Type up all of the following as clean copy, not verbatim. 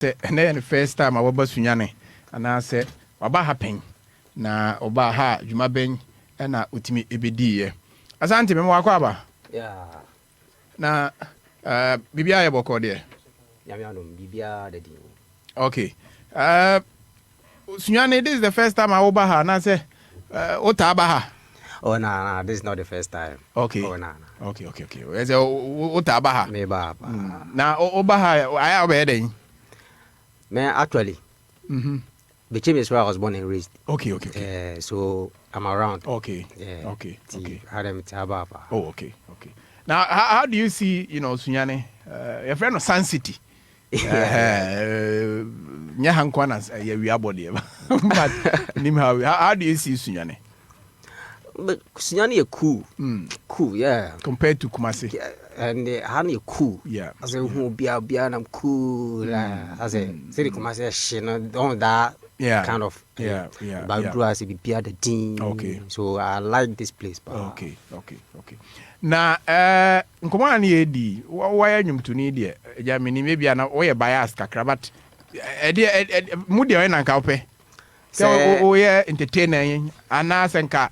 the first time I was Sunyani, and I said, Waba happen na oba ha Juma Ben and Utimi Ebidi. Asante Buckman. Yeah. Na Bibia Boko there. Yamianum, Bibia the deal. Okay. Sunyani, this is the first time I obaha, and I say, Otabaha. Oh, no, this is not the first time. Okay. Oh, no. Okay. As a Otabaha. Maybe. Now, Obaha, I have heading. Man, actually, Bechim is where I was born and raised. Okay. So I'm around. Okay. Hadem Tababa. Oh, okay. Now, how do you see, Sunyani, your friend of Sun City? Nyahankwanas, we are body. But how do you see Sunyani? But Sunyani is cool. Cool, yeah. Compared to Kumasi. Yeah, and Hani cool. Yeah. As a who be I'm cool. As a city Kumasi, she don't that. Yeah. Kind of. Yeah. But do as if be the team. Okay. So I like this place. Okay. Na nkomani edi why nyum to need there. Jamini maybe ana we bias kakra but mu de na nka ope. So we entertainer ana senka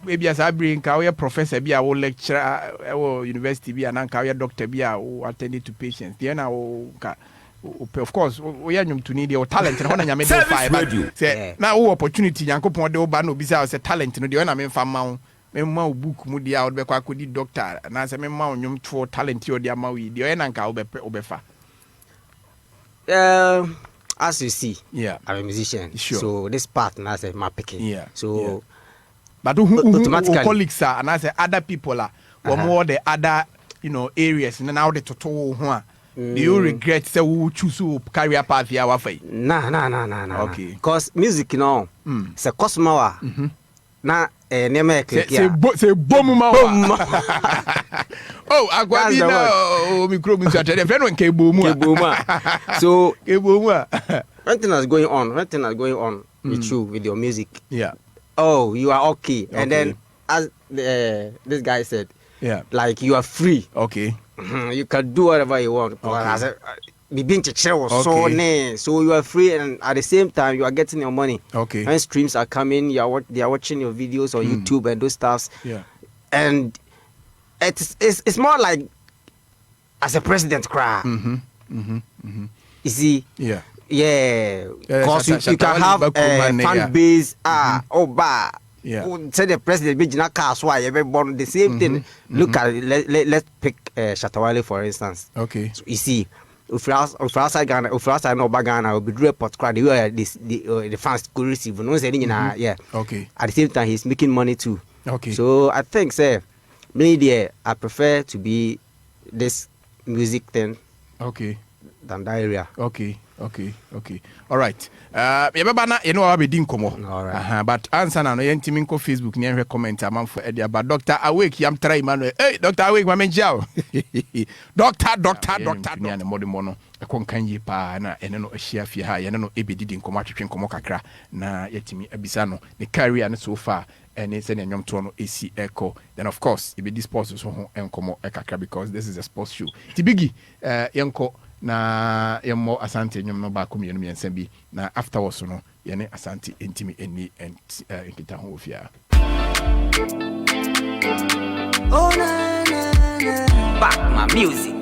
maybe as abri nka we professor bi a wo lecturer university bi ana nka we doctor bi a attending to patients. There na of course we are nyum to need your talent na nyame dey five say na wo opportunity yankopon de oba na obi say say talent no de na me fama memma book mu dia wo be kwa kodi doctor na say memma nyum to talent yo de ama we de na nka obefa. As you see, I'm a musician. Sure. So this part now say my picking. Yeah. So but who colleagues are and I say other people are or more the other areas and now the total ho. Do you regret say who choose career path here wa fai? Nah. Okay. Because music it's a cosmowa. Na neme say boom ma. Oh, agwadi na micro music the friend when ke boom. So ke boom. Anything that's going on with you with your music. Yeah. Oh, you are okay. And then as this guy said, like you are free. Okay. You can do whatever you want. Okay. So you are free, and at the same time you are getting your money. Okay. When streams are coming, they are watching your videos on YouTube and those stuffs. Yeah. And it's more like as a president cry. You see. Yeah. Yeah. Because you can have a fan base. Yeah. Say the president be jina car so everybody the same thing. Look at let's pick Shatawale for instance. Okay. So you see, if outside Ghana, if outside no Ghana, will be do report crowd the fans could receive. No saying yeah. Okay. At the same time, he's making money too. Okay. So I think maybe I prefer to be this music thing. Okay. Than that area. Okay. All right. Yebaba abedi nkomo. All right. But answer na no yentimi nko Facebook ni enhwe comment amanfo edia but Dr. Awake yam try Emmanuel. Hey, Dr. Awake mamenjao. Doctor. Ni ane modimo no. Ekonkan yi pa na ene no ahia fie ha ye no ebedidi nkomo atwetwe nkomo kakra na yetimi abisa no ne career ne so far and say nyom to no AC echo. Then of course it be this sports so ho enkomo kakra because this is a sports show. Tibigi yenko na yemo Asante nyom no ba ko mienu miensa bi na afterwards no yene Asante intimi eni enkita ho ofia. Oh na back my music.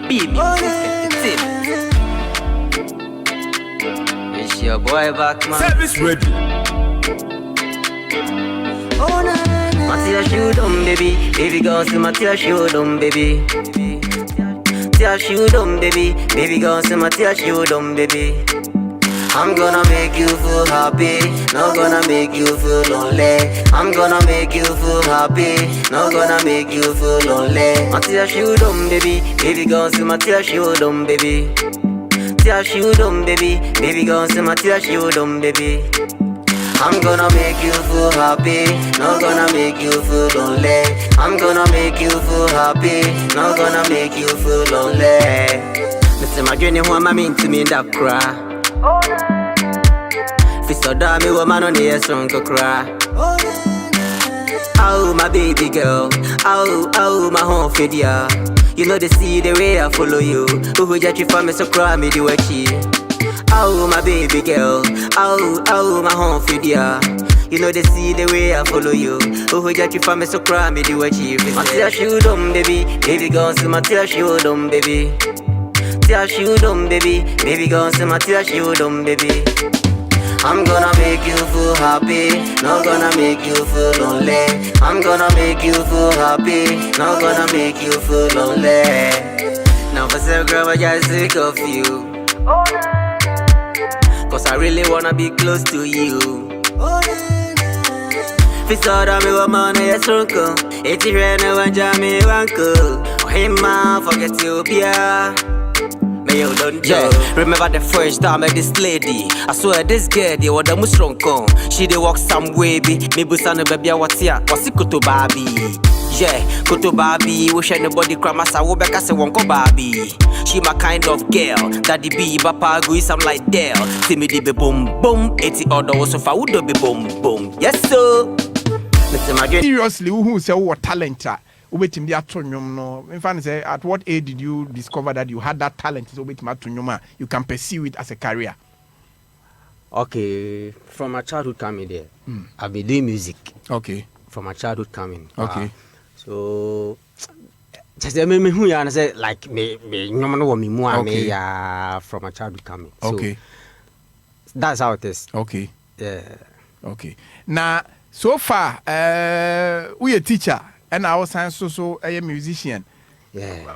Bmusic Entertainment. It's your boy Buckman. Service ready. Oh na Matia shoot on baby. Baby girl say Matia shoot on baby. Matia shoot on baby. Baby girl say Matia shoot on baby. I'm gonna make you feel happy, not gonna make you feel lonely. I'm gonna make you feel happy, not gonna make you feel lonely. Matia shoot on baby, baby girl say Matia shoot on baby. Matia shoot on baby, baby girl say Matia shoot on baby. I'm gonna make you feel happy, not gonna make you feel lonely. I'm gonna make you feel happy, not gonna make you feel lonely. Listen, my journey home, I'm into me that cry. If it's so damn me woman on the strong to cry. Oh my baby girl, oh my home video. You know they see the way I follow you. Who just you for me so cry me do a cheat. Oh my baby girl, oh my home for dear. You know they see the way I follow you. Who just you for me so cry me do a cheat. My tear shoot on baby, baby girl see my tear shoot on baby. Tear shoot on baby, baby girl see my tear shoot on baby. I'm gonna make you feel happy, not gonna make you feel lonely. I'm gonna make you feel happy, not gonna make you feel lonely. Now for some girl, I just sick of you. Cause I really wanna be close to you. If saw that me woman, yes, uncle. It's here, no one jam me, uncle. Oh, hey, man, forget you, yeah. Yeah, remember the first time I met this lady. I swear this girl, they were the most strong con. She dey walk some way, be. Me busana baby, what's here? What's it koto baby? Yeah, koto baby. Wish anybody cry, I will back as a wonko baby. She my kind of girl. Daddy be, papa go is I'm like there. See me di be boom boom. 80 other also fa would be boom boom. Yes sir. Seriously, who say what talent? Wait, no. In fact, say, at what age did you discover that you had that talent? So you can pursue it as a career. Okay, from my childhood coming there, I've been doing music. Okay. From my childhood coming. Okay. So just me who you say like me from my childhood coming. Okay. So that's how it is. Okay. Yeah. Okay. Now, so far, we a teacher. And I was so a musician. Yeah.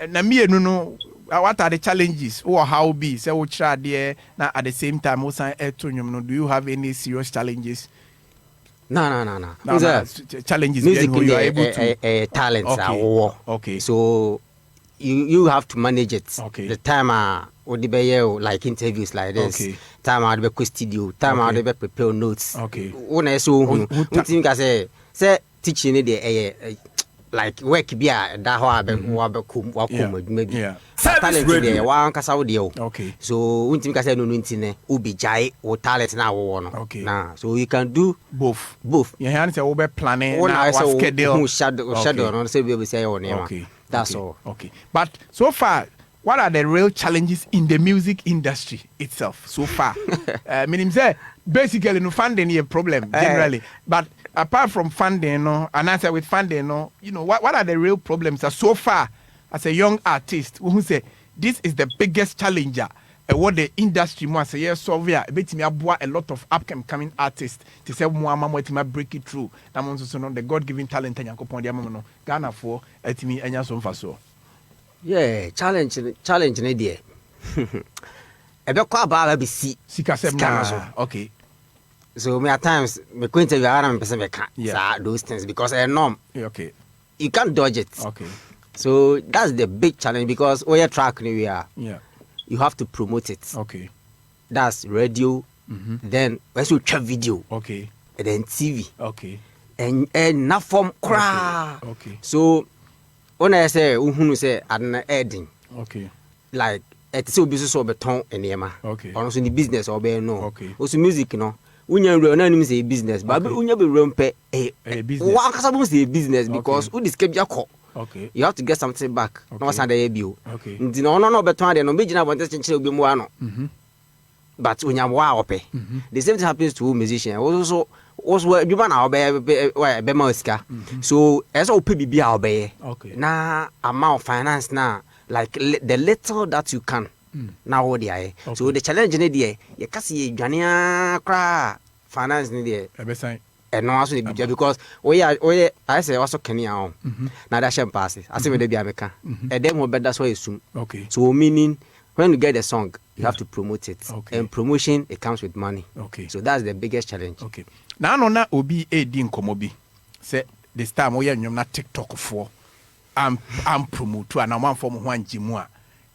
Na me no what are the challenges or how be say we try there now at the same time also do you have any serious challenges? No. Challenges music who you are able to talents. Okay. So you have to manage it. Okay. The time like interviews like this. Okay. Time I be studio. Time I be prepare notes. Okay. When I so think I say teaching it like work be that how maybe talent there one kasa audio. Okay. So when think I say no ntine ubi jai or talent na wo no. Okay. Nah, so you can do both. You hand say we be planning na schedule. Schedule no say we say on name. Okay. That's all. Okay. But so far, what are the real challenges in the music industry itself so far? Meaning say basically no funding is a problem generally, but apart from funding, and answer with funding, what are the real problems so far as a young artist who say this is the biggest challenger? What the industry must say, yes, so me a lot of upcoming artists to say more mama break it through. That means also the God-given talent and Yankopon Ghana for me and so for. Yeah, challenge in idea. Okay. So me at times me going to be person me can't those things because I know. Okay. You can't dodge it. Okay. So that's the big challenge because all your track we are. Yeah. You have to promote it. Okay. That's radio. Then let's do video. Okay. And then TV. Okay. And na form cra. Okay. So when I say say an adding. Okay. Like it so business or beton and yema. Okay. Also in the business or be no. Okay. Also music unya real na say business but unya be rempe a business. One kasa say business because who discape your okay. You have to get something back. Okay. No sanda ebio. Okay. Nti no beton de no be gina want chinchire obi mu ano. But unya wa ope. The same thing happens to musician. Also adwuma na obe ma osika. So eso ope bibia obe. Okay. Na amount finance na like the little that you can. Now what they are. So the challenge in there, you can see Ghana cra finance in there. And no also because I say also Kenya on. Now that shall pass it. I say we be America. And then what that's why you assume. Okay. So meaning when you get the song, you have to promote it. Okay. And promotion it comes with money. Okay. So that's the biggest challenge. Okay. Now no na obi din komobi. Say this time we nyom na TikTok for am promote to na man form ho anjimu a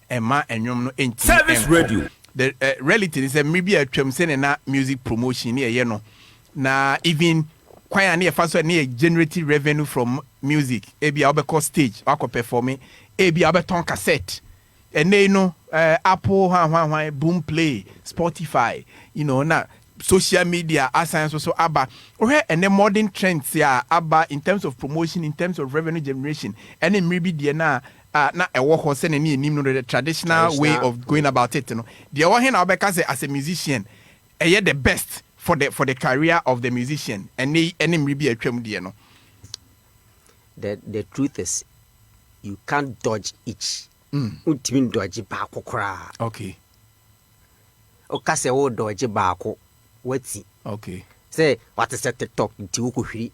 Emma and Yom no service radio. The reality is that maybe a term saying na music promotion near na even quite near first near generating revenue from music. Ebi I'll stage, I'll performing, Ebi I'll cassette. And they Apple, Boom Play, Spotify, na social media, science also ABBA. And the modern trends, ABBA in terms of promotion, in terms of revenue generation, and then maybe the na ɛwɔ hɔ sɛ n'ani anim no the traditional way of going about it no deɛ ɛwɔ he na wobɛka sɛ as a musician ɛyɛ the best for the career of the musician ɛne mmere bi atwam deɛ no. The truth is you can't dodge each. Ultimate dodge baako koraa. Okay. Oka sɛ wo dodge baako wati. Okay. Say what is a TikTok nti wo kohwiri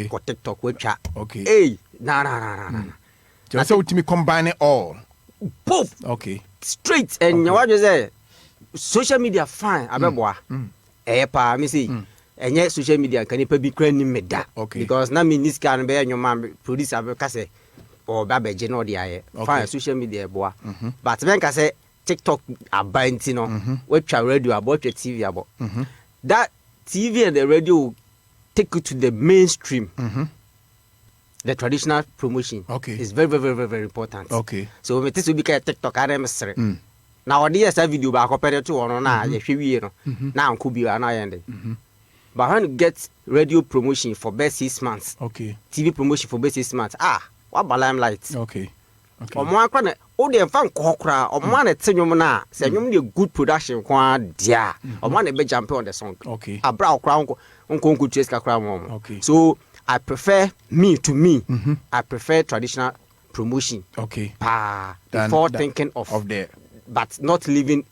ko TikTok watwa. Okay. Hey, na. Just so ultimate combine it all. Both. Okay. Straight and what you say social media fine abeboa. Pa me say enye social media kan nipa bi kran ni meda. Okay. Because na me niska no be nyoma producer abeka say or babeje no de aye fine social media boa but when ka say TikTok abanti no watwa radio about TV about that TV and the radio will take you to the mainstream. The traditional promotion is very, very, very, very important. Okay. So me this will be TikTok RMS. Now the yes video ba compare to one na ye hwe no na anko bi na yende. But when you get radio promotion for best 6 months. Okay. TV promotion for best 6 months. What ba limelight. Okay. Omo akwa na o de fa nko kra omo na tenyum na se nyum de good production kwa dia omo na be jump on the song. Okay. Abra okra nko trace kakra mom. Okay. So I prefer I prefer traditional promotion. Okay. Before thinking of the but not living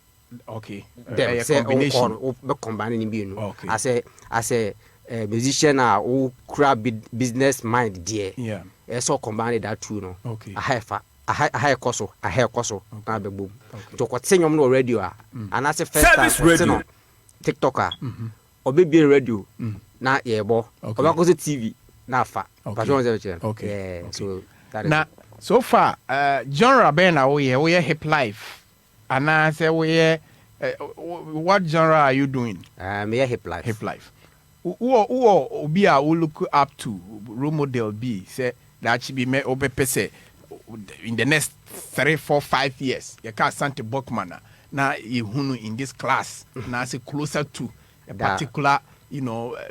them say combination or combining being. Okay. As a musician who crab business mind dear. Yeah. So combine that too no. Okay. A high koso na be boom. To continue no radio and as a first time TikToker obebi radio na yebo obakoze TV na fa. Okay. Yeah. So that is now so far genre ben na we hip life and I say we what genre are you doing? Me hip life. Hip life. Who obi a we look up to role model be say that should be me obepe say in the next 3, 4, 5 years you can Asante Buckman na you in this class na say closer to a particular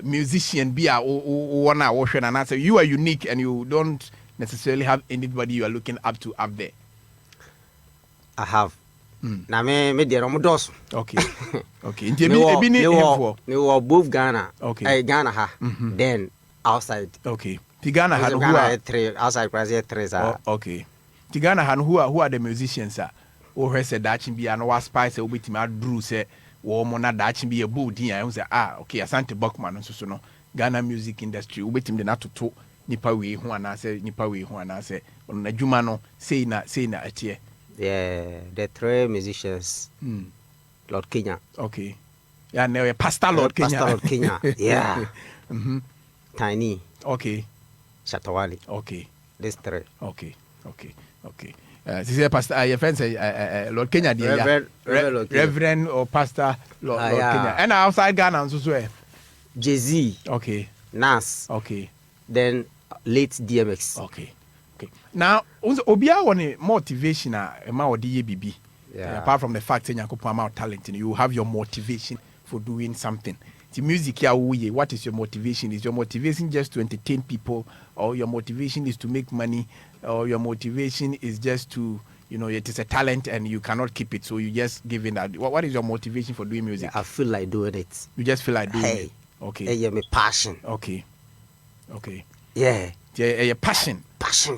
musician be a one and I say you are unique and you don't necessarily have anybody you are looking up to up there. I have. Na me dey romodos. Okay. Okay. Me were both Ghana. Okay. Ghana ha. Then outside. Okay. Ghana had who are 3 outside Brazil 3 okay. Ghana had who are the musicians o he said that be an was spice obitima drew say wo mo na that be a bull din I say okay Asante Buckman so no Ghana music industry obitim de na toto nipa we ho ana say nipa we ho ana say on adwuma no say na atie. Yeah, the 3 musicians. Lord Kenya. Okay. Yeah, now Pastor Lord Kenya. Pastor Lord Kenya. Yeah. Tiny. Okay. Shatawali. Okay. These 3. Okay. This is Pastor your friend say Lord Kenya dear. Reverend or Pastor Lord Kenya. And outside Ghana also so. Jay-Z. Okay. Nas. Okay. Then late DMX. Okay. Now, obia want motivation ma odi bibi. Apart from the fact that you have talent, you have your motivation for doing something. The music what is your motivation? Is your motivation just to entertain people, or your motivation is to make money, or your motivation is just to, it is a talent and you cannot keep it, so you just give in that. What is your motivation for doing music? I feel like doing it. You just feel like doing it. Okay. Yeah, my passion. Okay. Yeah. Yeah, passion.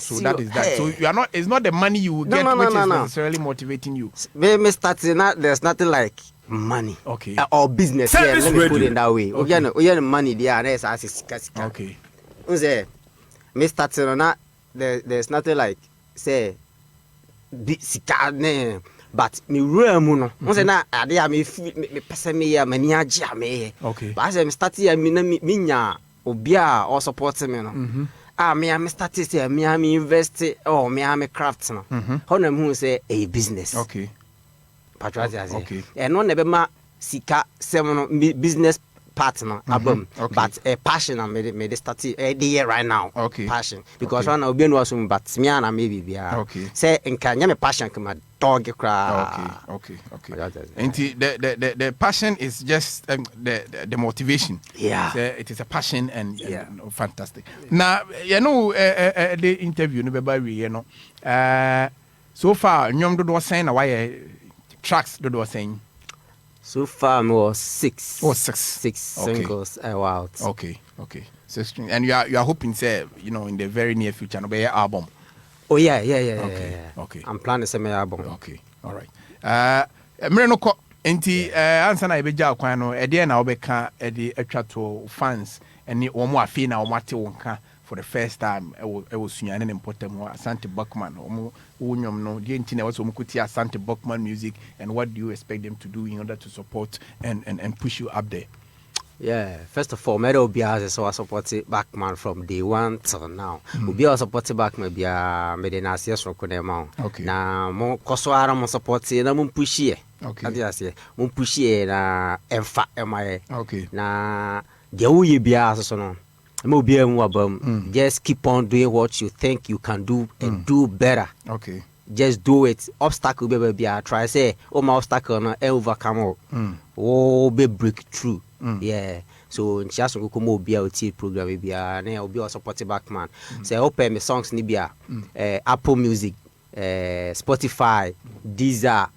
So that is that. Hey. So you are not. It's not the money you get which is necessarily motivating you. Me starting that there's nothing like money. Okay. Or business. Yeah, let me put it in that way. Okay. The money there. There's okay. Me starting on that. There's nothing like say but me room no. Say na ade me pese me ya mani age me. Okay. But as me start here me nya obia or support me no. Me started say me invest me craft no. How na who say a business. Okay. Patricia say. Okay. And no never ma sika business partner album, but a passion I made start the year right now. Okay. Passion because right now we no so but me and maybe be okay. Say enka nya me passion come dog cry. Okay. And the passion is just the motivation. Yeah. So it is a passion and fantastic. Now the interview no be So far, nyom do do saying why tracks do saying. So far, me was 6. Oh, 6 singles out. Okay. 6 string, and you are hoping, say, you know, in the very near future, no be an album. Oh yeah. Okay. I'm planning to send my album. Okay. All right. Mreno ko enti ansa na ebeja kwan no ede na obeka ede atwa to fans ene omo afi na omo ate wonka for the first time e wo Sunyani ne importem Asante Buckman omo wonyom no de enti na was omo kuti Asante Buckman music, and what do you expect them to do in order to support and push you up there? Yeah, first of all, Medo Bia so I supported Buckman from day 1 till now. Ubi I supported Buckman Bia Medina CS Rokonema. Okay. Na mo kosoara mo supported na mo pushie. Okay. Adi ase mo pushie na emfa emaye. Okay. Na dia uye bia so no. Mo bia mu abam. Just keep on doing what you think you can do and do better. Okay. Just do it. Obstacle be bia try say oh my obstacle na overcome. Oh be breakthrough. Yeah, so in just go come be a program be a na obi o support Buckman. Say open me songs ni bia Apple Music, Spotify, Deezer,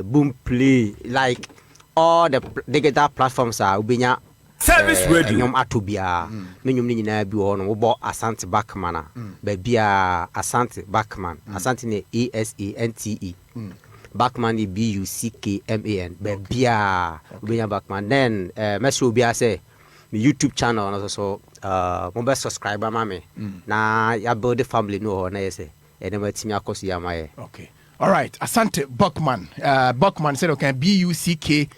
Boom Play, like all the digital platforms are obinya service radio nyom atobia me nyom ni nyina bi ho no wo bo Asante Buckman ba bia Asante Buckman Asante ne ASANTE Buckman is BUCKMAN. Bebia, Ubenya Buckman. Then, Messi Ubia say, my YouTube channel and also mobile subscriber, mammy. Na ya build the family no na say. And then team yakosi yamaye. Okay. All right. Asante Buckman. Buckman said okay. BUCKMAN.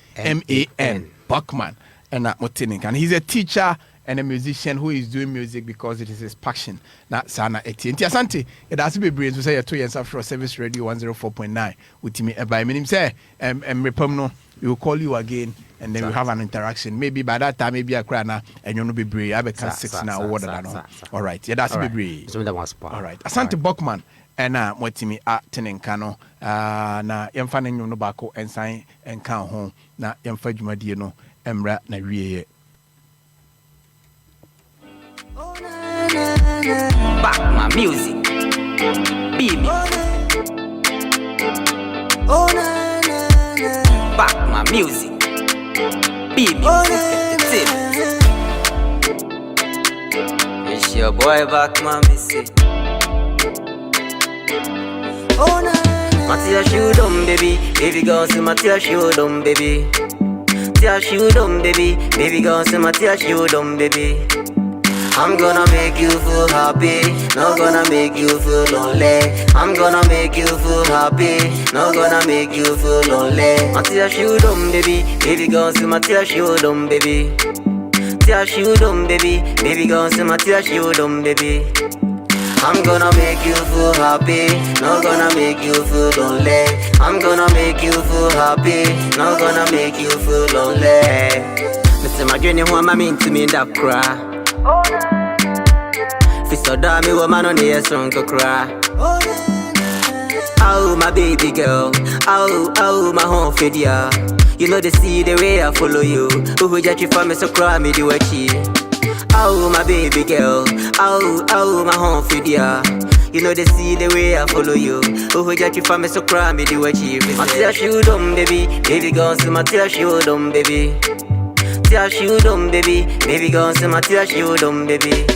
Buckman. And and he's a teacher and a musician who is doing music because it is his passion. Na sana eti. Nti Asante, it has to be brains to say your 2 years after Service Radio 104.9 with me by me say repom we will call you again and then we have an interaction. Maybe by that time maybe I cry now and you'll be brave. I become 6 now or that. All right. Yeah, that's be brave. All right. Asante Buckman and motimi tenenkano na yemfa nenyo no bako ensan enka ho na yemfa dwumadie no emra na wieye. Back my music. Be music. Back my music. Be Bmusic Entertainment. It's your boy Buckman, me say. Matia shoot on baby, baby girl say Matia shoot on baby. Matia shoot on baby, baby girl say Matia shoot on baby. I'm gonna make you feel happy, not gonna make you feel lonely. I'm gonna make you feel happy, not gonna make you feel lonely. Matia shoot on baby, baby girl say Matia shoot on baby. Matia shoot on baby, baby girl say Matia shoot on baby. I'm gonna make you feel happy, not gonna make you feel lonely. I'm gonna make you feel happy, not gonna make you feel lonely. Mr. Mageni, who am I mean to me that cry? Fisto da me woman on the song to cry. Oh my baby girl, oh my home fidya. You know they see the way I follow you. Who judge you for me so cry me do a chi. Oh my baby girl, oh my home fidya. You know they see the way I follow you. Who judge you for me so cry me do a chi. Matia shoot on baby, baby girl say Matia shoot on baby. Matia shoot on baby, baby girl say Matia shoot on baby.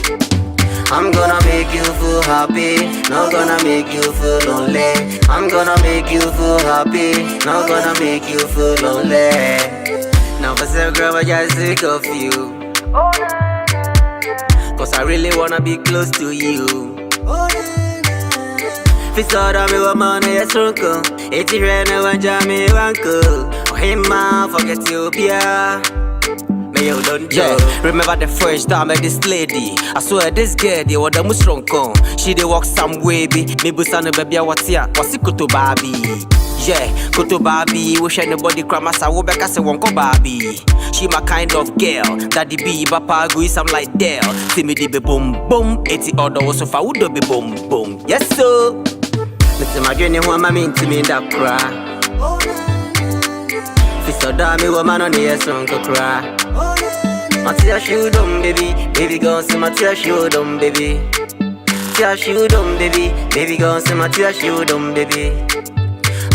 I'm gonna make you feel happy, not gonna make you feel lonely. I'm gonna make you feel happy, not gonna make you feel lonely. Now for some girl I just sick of you, cause I really wanna be close to you. If saw that me woman is drunk, it's here now and jam me wanko. Oh him man forget you Pia. Yeah, remember the first time I met this lady. I swear this girl, they were the most strong con. She they walk some way, be me busana baby what's here? What's it kuto baby? Yeah, kuto baby. Wish anybody cramasa wo beka se wonko baby. She my kind of girl. Daddy be papa go is I'm like Dell. See me di be boom boom. 80 other also fa would be boom boom. Yes sir. Mr. Mageni who am I mean to me that cry. Fisto da me woman on the song to cry. Matia shoot on baby, baby girl say Matia shoot on baby. tear you down, baby. Baby girl, say my tear you down, baby.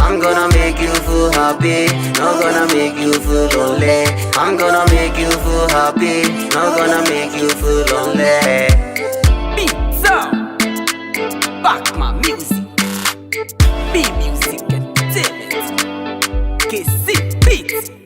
I'm gonna make you feel happy, not gonna make you feel lonely. I'm gonna make you feel happy, not gonna make you feel lonely. Buckman music, Bmusic Entertainment, KC Beats.